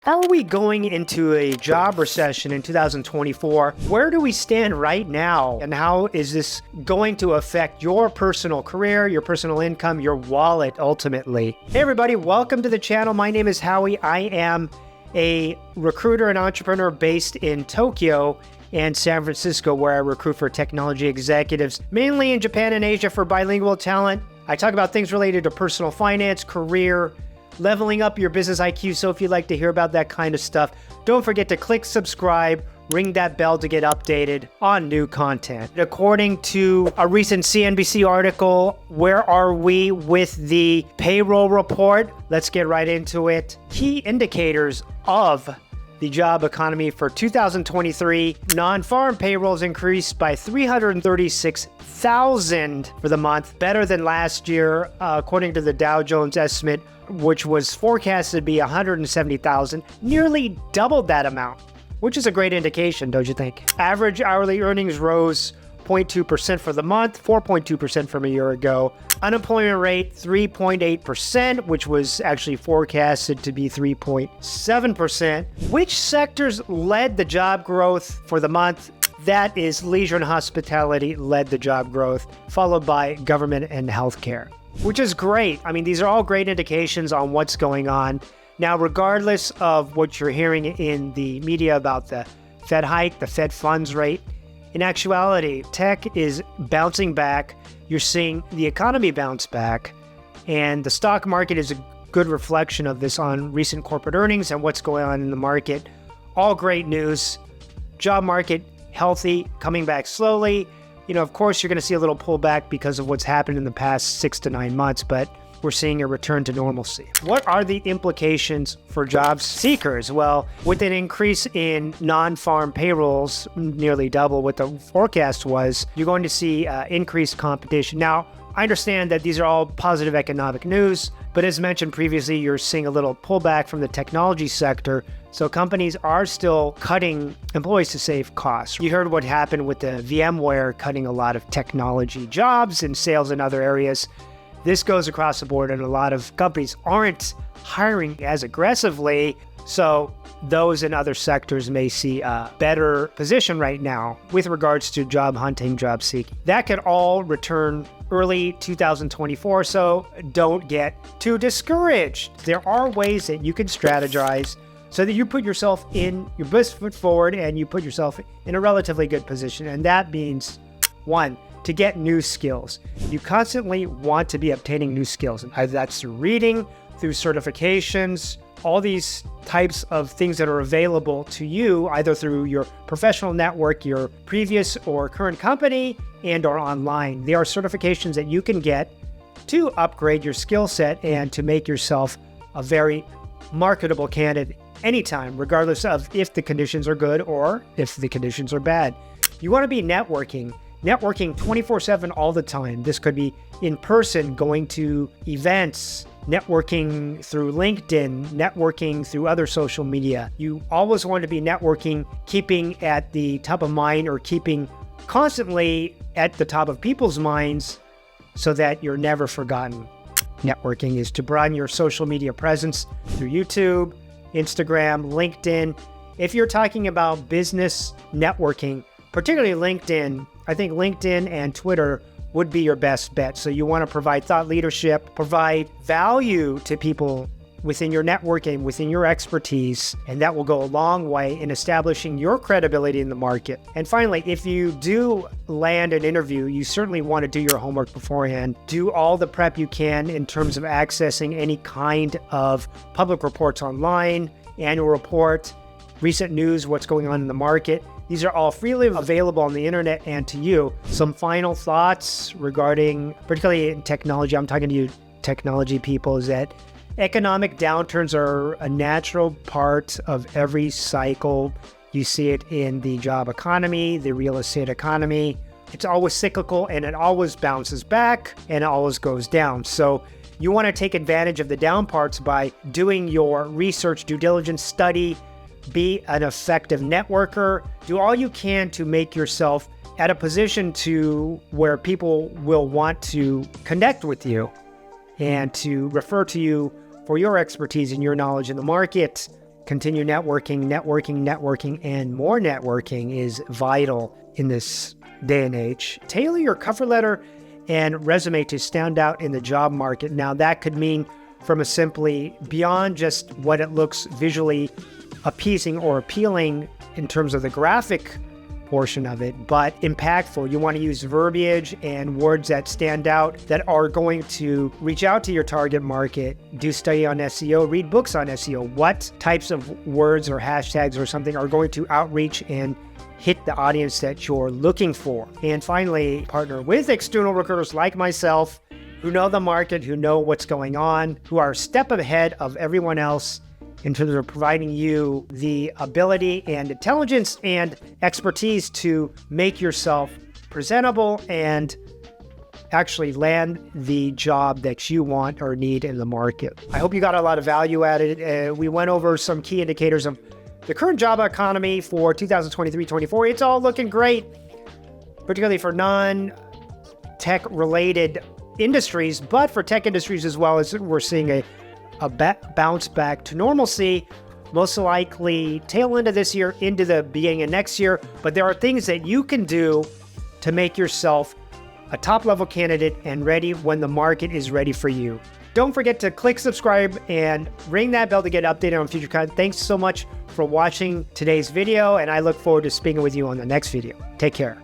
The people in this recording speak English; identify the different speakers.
Speaker 1: How are we going into a job recession in 2024? Where do we stand right now? And how is this going to affect your personal career, your personal income, your wallet ultimately? Hey everybody, welcome to the channel. My name is Howie. I am a recruiter and entrepreneur based in Tokyo and San Francisco, where I recruit for technology executives, mainly in Japan and Asia for bilingual talent. I talk about things related to personal finance, career, leveling up your business IQ. So if you'd like to hear about that kind of stuff, don't forget to click subscribe, ring that bell to get updated on new content. According to a recent CNBC article, where are we with the payroll report? Let's get right into it. Key indicators of the job economy for 2023, non-farm payrolls increased by 336,000 for the month, better than last year, according to the Dow Jones estimate, which was forecasted to be 170,000, nearly doubled that amount, which is a great indication, don't you think? Average hourly earnings rose 0.2% for the month, 4.2% from a year ago. Unemployment rate, 3.8%, which was actually forecasted to be 3.7%. Which sectors led the job growth for the month? That is leisure and hospitality led the job growth, followed by government and healthcare, which is great. I mean, these are all great indications on what's going on. Now, regardless of what you're hearing in the media about the Fed hike, the Fed funds rate, in actuality, tech is bouncing back. You're seeing the economy bounce back, and the stock market is a good reflection of this on recent corporate earnings and what's going on in the market. All great news. Job market healthy, coming back slowly. You know, of course, you're going to see a little pullback because of what's happened in the past 6 to 9 months, but we're seeing a return to normalcy. What are the implications for job seekers? Well, with an increase in non-farm payrolls, nearly double what the forecast was, you're going to see increased competition. Now, I understand that these are all positive economic news, but as mentioned previously, you're seeing a little pullback from the technology sector. So companies are still cutting employees to save costs. You heard what happened with the VMware cutting a lot of technology jobs and sales in other areas. This goes across the board, and a lot of companies aren't hiring as aggressively. So those in other sectors may see a better position right now with regards to job hunting, job seeking. That could all return early 2024, so don't get too discouraged. There are ways that you can strategize so that you put yourself in your best foot forward and you put yourself in a relatively good position. And that means, one, to get new skills. You constantly want to be obtaining new skills. And that's through reading, through certifications, all these types of things that are available to you, either through your professional network, your previous or current company, and or online. There are certifications that you can get to upgrade your skill set and to make yourself a very marketable candidate anytime, regardless of if the conditions are good or if the conditions are bad. You want to be networking 24/7 all the time. This could be in person, going to events, networking through LinkedIn, networking through other social media. You always want to be networking, keeping at the top of mind or keeping constantly at the top of people's minds so that you're never forgotten. Networking is to broaden your social media presence through YouTube, Instagram, LinkedIn. If you're talking about business networking, particularly LinkedIn, I think LinkedIn and Twitter would be your best bet. So you want to provide thought leadership, provide value to people within your networking, within your expertise, and that will go a long way in establishing your credibility in the market. And finally, if you do land an interview, you certainly want to do your homework beforehand. Do all the prep you can in terms of accessing any kind of public reports online, annual report, recent news, what's going on in the market. These are all freely available on the internet and to you. Some final thoughts regarding, particularly in technology, I'm talking to you technology people, is that economic downturns are a natural part of every cycle. You see it in the job economy, the real estate economy. It's always cyclical and it always bounces back and it always goes down. So you want to take advantage of the down parts by doing your research, due diligence, study, be an effective networker, do all you can to make yourself at a position to where people will want to connect with you and to refer to you for your expertise and your knowledge in the market Continue networking, and more networking is vital in this day and age. Tailor your cover letter and resume to stand out in the job market. Now, that could mean from a simply beyond just what it looks visually appeasing or appealing in terms of the graphic portion of it, but impactful. You want to use verbiage and words that stand out, that are going to reach out to your target market. Do study on SEO, read books on SEO. What types of words or hashtags or something are going to outreach and hit the audience that you're looking for? And finally, partner with external recruiters like myself who know the market, who know what's going on, who are a step ahead of everyone else in terms of providing you the ability and intelligence and expertise to make yourself presentable and actually land the job that you want or need in the market. I hope you got a lot of value out of it. We went over some key indicators of the current job economy for 2023-24. It's all looking great, particularly for non-tech related industries, but for tech industries as well, as we're seeing a bounce back to normalcy, most likely tail end of this year into the beginning of next year. But there are things that you can do to make yourself a top-level candidate and ready when the market is ready for you. Don't forget to click subscribe and ring that bell to get updated on future content. Thanks so much for watching today's video, and I look forward to speaking with you on the next video. Take care.